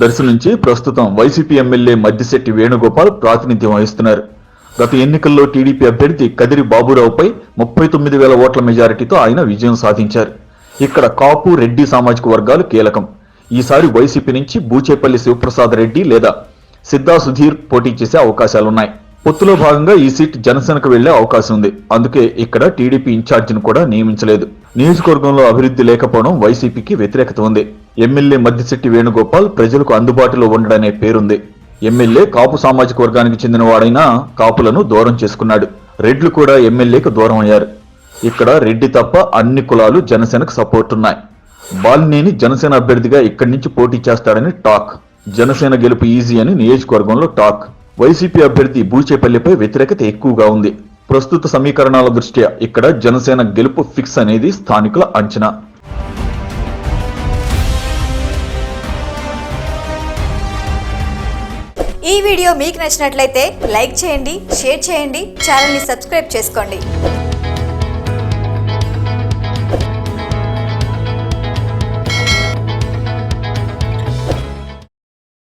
దర్శి నుంచి ప్రస్తుతం YCP MLA Maddisetti Venugopal ప్రాతినిధ్యం వహిస్తున్నారు. గత ఎన్నికల్లో టీడీపీ అభ్యర్థి కదిరి బాబురావుపై 39,000 ఓట్ల మెజారిటీతో ఆయన విజయం సాధించారు. ఇక్కడ కాపు రెడ్డి సామాజిక వర్గాలు కీలకం. ఈసారి వైసీపీ నుంచి బూచేపల్లి శివప్రసాద్ రెడ్డి లేదా సిద్ధా సుధీర్ పోటీ చేసే అవకాశాలున్నాయి. పొత్తులో భాగంగా ఈ సీట్ జనసేనకు వెళ్లే అవకాశం ఉంది. అందుకే ఇక్కడ టీడీపీ ఇన్ఛార్జిని కూడా నియమించలేదు. నియోజకవర్గంలో అభివృద్ధి లేకపోవడం వైసీపీకి వ్యతిరేకత ఉంది. ఎమ్మెల్యే మద్దిశెట్టి వేణుగోపాల్ ప్రజలకు అందుబాటులో ఉండడనే పేరుంది. ఎమ్మెల్యే కాపు సామాజిక వర్గానికి చెందినవాడైనా కాపులను దూరం చేసుకున్నాడు. రెడ్లు కూడా ఎమ్మెల్యేకు దూరం అయ్యారు. ఇక్కడ రెడ్డి తప్ప అన్ని కులాలు జనసేనకు సపోర్ట్ ఉన్నాయి. బాలినేని జనసేన అభ్యర్థిగా ఇక్కడి నుంచి పోటీ చేస్తాడని టాక్. జనసేన గెలుపు ఈజీ అని నియోజకవర్గంలో టాక్. వైసీపీ అభ్యర్థి బూచేపల్లిపై వ్యతిరేకత ఎక్కువగా ఉంది. ప్రస్తుత సమీకరణాల దృష్ట్యా ఇక్కడ జనసేన గెలుపు ఫిక్స్ అనేది స్థానికుల అంచనా. ఈ వీడియో మీకు నచ్చినట్లయితే లైక్ చేయండి, షేర్ చేయండి, ఛానల్ని సబ్స్క్రైబ్ చేసుకోండి.